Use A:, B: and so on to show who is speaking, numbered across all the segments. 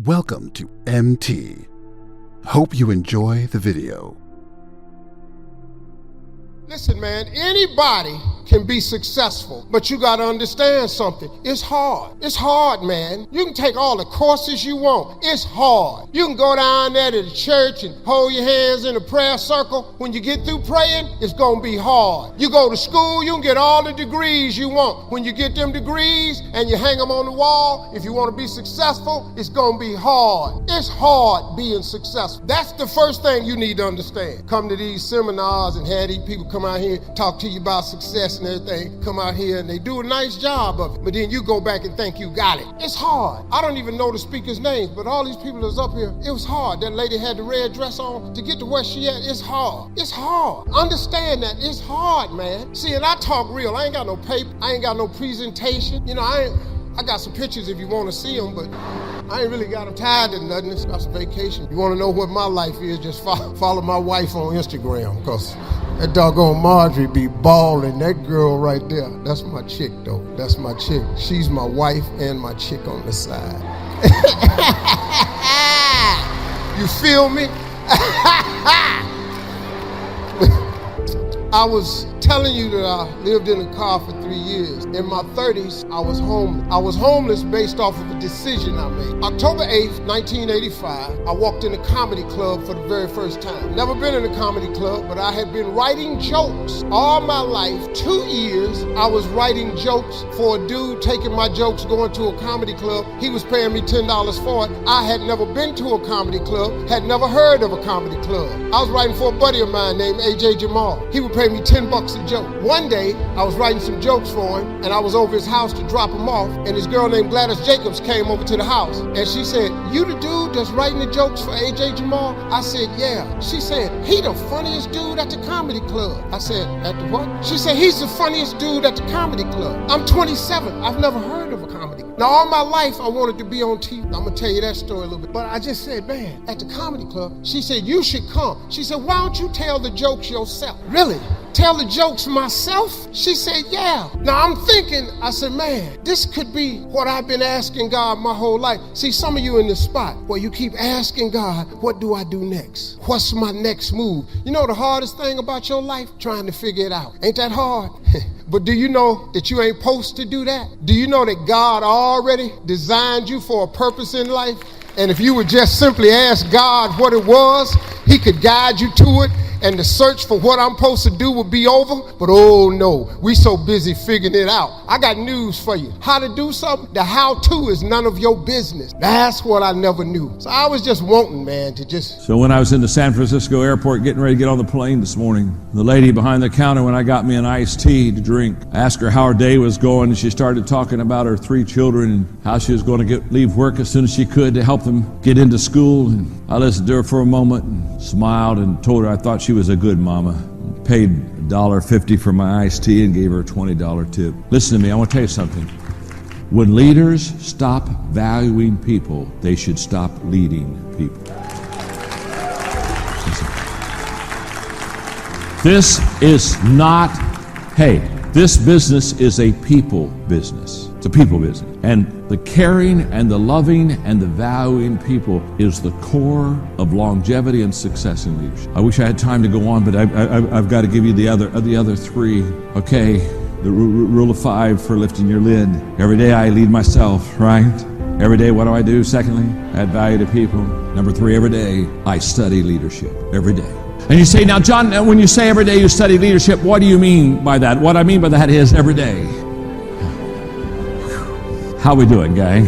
A: Welcome to MT. Hope you enjoy the video.
B: Listen, man, anybody can be successful, but you got to understand something. It's hard. It's hard, man. You can take all the courses you want. It's hard. You can go down there to the church and hold your hands in a prayer circle. When you get through praying, it's going to be hard. You go to school, you can get all the degrees you want. When you get them degrees and you hang them on the wall, if you want to be successful, it's going to be hard. It's hard being successful. That's the first thing you need to understand. Come to these seminars and have these people come out here, talk to you about success and everything, come out here and they do a nice job of it, but then you go back and think you got it. It's hard. I don't even know the speakers' names, but all these people that's up here, it was hard. That lady had the red dress on to get to where she at. It's hard. It's hard. Understand that. It's hard, man. See, and I talk real. I ain't got no paper. I ain't got no presentation. You know, I got some pictures if you want to see them, but I ain't really got them tied to nothing. It's a vacation. You want to know what my life is, just follow my wife on Instagram, because that doggone Marjorie be balling. That girl right there, that's my chick, though. That's my chick. She's my wife and my chick on the side. You feel me? I was telling you that I lived in a car for 3 years. In my 30s, I was homeless. I was homeless based off of a decision I made. October 8th, 1985, I walked in a comedy club for the very first time. Never been in a comedy club, but I had been writing jokes all my life. 2 years, I was writing jokes for a dude taking my jokes, going to a comedy club. He was paying me $10 for it. I had never been to a comedy club, had never heard of a comedy club. I was writing for a buddy of mine named AJ Jamal. He would pay me $10 a joke. One day, I was writing some jokes for him, and I was over his house to drop him off, and this girl named Gladys Jacobs came over to the house, and she said, "You the dude that's writing the jokes for AJ Jamal?" I said, "Yeah." She said, "He the funniest dude at the comedy club." I said, "At the what?" She said, "He's the funniest dude at the comedy club." I'm 27. I've never heard of a comedy club. Now, all my life, I wanted to be on TV. I'm going to tell you that story a little bit. But I just said, man, at the comedy club, she said, "You should come." She said, "Why don't you tell the jokes yourself?" Really? Tell the jokes myself? She said, "Yeah." Now I'm thinking, I said, man, this could be what I've been asking God my whole life. See, some of you in this spot where you keep asking God, what do I do next? What's my next move? You know the hardest thing about your life? Trying to figure it out. Ain't that hard? But do you know that you ain't supposed to do that? Do you know that God already designed you for a purpose in life? And if you would just simply ask God what it was, He could guide you to it. And the search for what I'm supposed to do will be over. But oh no, we so busy figuring it out. I got news for you. How to do something, the how-to is none of your business. That's what I never knew. So I was just wanting, man, to just...
C: So when I was in the San Francisco airport getting ready to get on the plane this morning, the lady behind the counter, when I got me an iced tea to drink, I asked her how her day was going, and she started talking about her 3 children and how she was going to leave work as soon as she could to help them get into school. And I listened to her for a moment and smiled and told her I thought she was a good mama. Paid $1.50 for my iced tea and gave her a $20 tip. Listen to me, I want to tell you something. When leaders stop valuing people, they should stop leading people. Listen. This is not, hey, this business is a people business. It's a people business. And the caring and the loving and the valuing people is the core of longevity and success in leadership. I wish I had time to go on, but I've got to give you the other 3. Okay, the rule of 5 for lifting your lid. Every day I lead myself, right? Every day, what do I do? Secondly, add value to people. Number 3, every day I study leadership. Every day. And you say, now John, when you say every day you study leadership, what do you mean by that? What I mean by that is every day. How we doing, gang?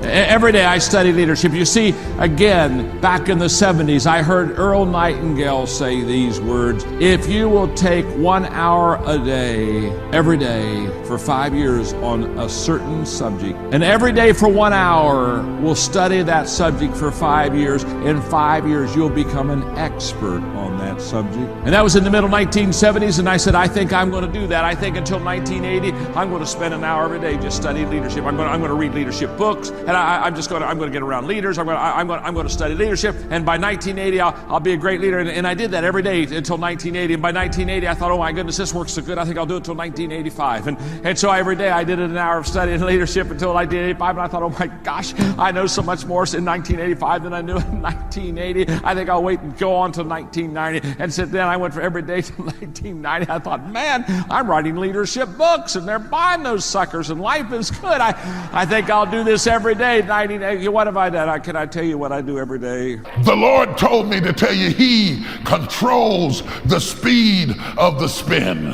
C: Every day I study leadership. You see, again, back in the 70s, I heard Earl Nightingale say these words: if you will take 1 hour a day, every day, for 5 years on a certain subject, and every day for 1 hour, we'll study that subject for 5 years, in 5 years, you'll become an expert on that subject. And that was in the middle 1970s, and I said, I think I'm going to do that. I think until 1980, I'm going to spend an hour every day just studying leadership. I'm going to read leadership books, and I'm going to get around leaders. I'm going to study leadership. And by 1980, I'll be a great leader. And I did that every day until 1980. And by 1980, I thought, oh my goodness, this works so good. I think I'll do it until 1985. And so every day I did an hour of study and leadership until 1985. And I thought, oh my gosh, I know so much more in 1985 than I knew in 1980. I think I'll wait and go on to 1990. And so then I went for every day till 1990. I thought, man, I'm writing leadership books and they're buying those suckers and life is good. I think I'll do this every day. 1980. What have I done? Can I tell you what I do every day?
D: The Lord told me to tell you He controls the speed of the spin.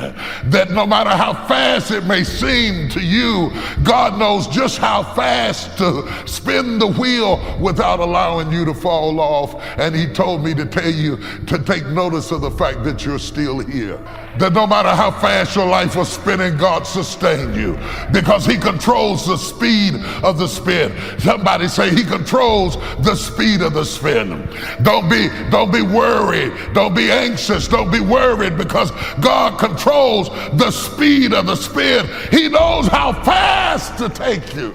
D: That no matter how fast it may seem to you, God knows just how fast to spin the wheel without allowing you to fall off. And He told me to tell you to take notice of the fact that you're still here. That no matter how fast your life was spinning, God sustained you because He controls the speed of the spin. Somebody say He controls the speed of the spin. Don't be worried. Don't be anxious. Don't be worried because God controls the speed of the spin. He knows how fast to take you,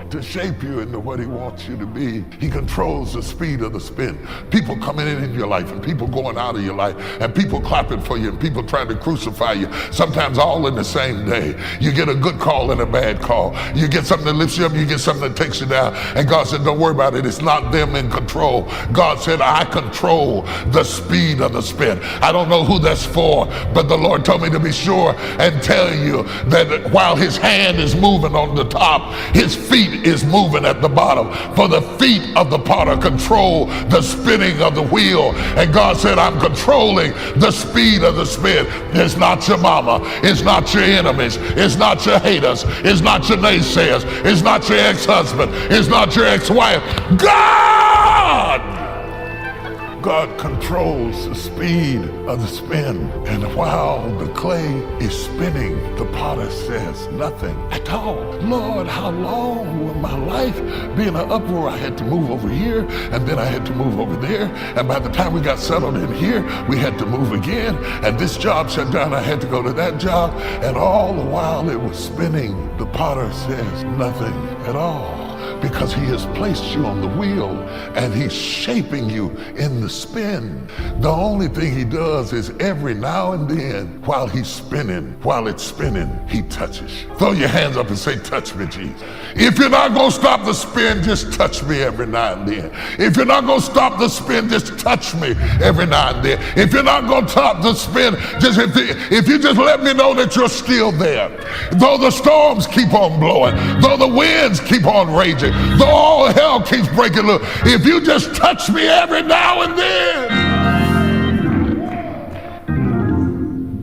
D: to shape you into what He wants you to be. He controls the speed of the spin. People coming in your life and people going out of your life and people clapping for you and people trying to crucify you, sometimes all in the same day. You get a good call and a bad call. You get something that lifts you up, you get something that takes you down. And God said, don't worry about it. It's not them in control. God said, I control the speed of the spin. I don't know who that's for, but the Lord told me to be sure and tell you that while His hand is moving on the top, His feet is moving at the bottom. For the feet of the potter control the spinning of the wheel. And God said, I'm controlling the speed of the spin. It's not your mama. It's not your enemies. It's not your haters. It's not your naysayers. It's not your ex-husband. It's not your ex-wife. God controls the speed of the spin. And while the clay is spinning, the potter says nothing at all. Lord, how long will my life be in an uproar? I had to move over here, and then I had to move over there. And by the time we got settled in here, we had to move again. And this job shut down, I had to go to that job. And all the while it was spinning, the potter says nothing at all. Because He has placed you on the wheel and He's shaping you in the spin. The only thing He does is every now and then, while He's spinning, while it's spinning, He touches you. Throw your hands up and say, touch me, Jesus. If you're not going to stop the spin, just touch me every now and then. If you're not going to stop the spin, just touch me every now and then. If you're not going to stop the spin, just if you just let me know that you're still there. Though the storms keep on blowing, though the winds keep on raging, though all hell keeps breaking loose, if you just touch me every now and then.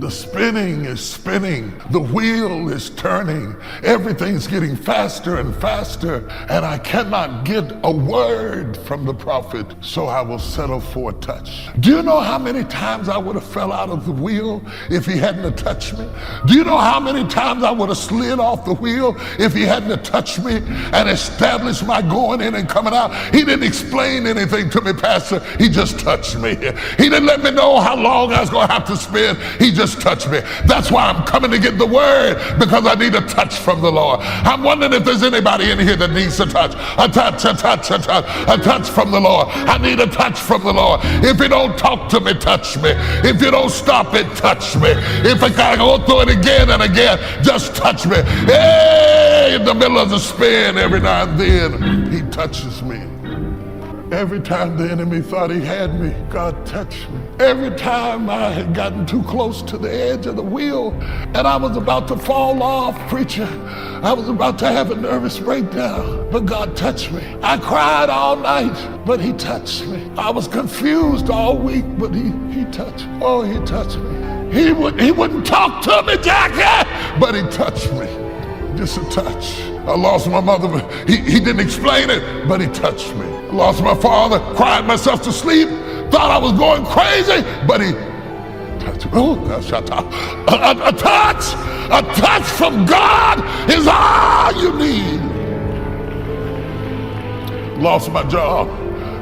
D: The spinning is spinning. The wheel is turning. Everything's getting faster and faster. And I cannot get a word from the prophet, so I will settle for a touch. Do you know how many times I would have fell out of the wheel if He hadn't have touched me? Do you know how many times I would have slid off the wheel if He hadn't have touched me and established my going in and coming out? He didn't explain anything to me, Pastor. He just touched me. He didn't let me know how long I was going to have to spend. He just touched me. That's why I'm coming to get the word, because I need a touch from the Lord. I'm wondering if there's anybody in here that needs a touch. A touch from the Lord. I need a touch from the Lord. If you don't talk to me, touch me. If you don't stop it, touch me. If I gotta go through it again and again, just touch me. Hey, in the middle of the spin, every now and then, He touches me. Every time the enemy thought he had me, God touched me. Every time I had gotten too close to the edge of the wheel and I was about to fall off, preacher, I was about to have a nervous breakdown, but God touched me. I cried all night, but He touched me. I was confused all week, but He touched me. Oh, He touched me. He wouldn't talk to me, Jackie, but He touched me. Just a touch. I lost my mother, he didn't explain it, but He touched me. I lost my father, cried myself to sleep, thought I was going crazy, but He touched me. Oh, a touch from God is all you need. Lost my job.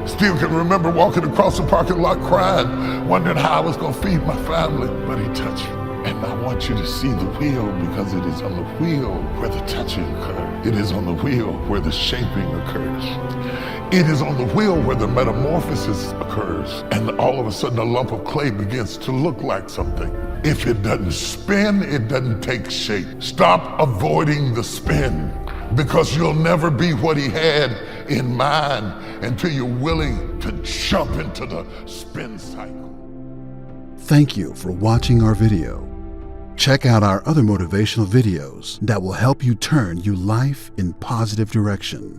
D: Still can remember walking across the parking lot crying, wondering how I was going to feed my family, but He touched me. And And I want you to see the wheel, because it is on the wheel where the touching occurs. It is on the wheel where the shaping occurs. It is on the wheel where the metamorphosis occurs. And all of a sudden a lump of clay begins to look like something. If it doesn't spin, it doesn't take shape. Stop avoiding the spin, because you'll never be what he had in mind until you're willing to jump into the spin cycle.
A: Thank you for watching our video. Check out our other motivational videos that will help you turn your life in positive direction.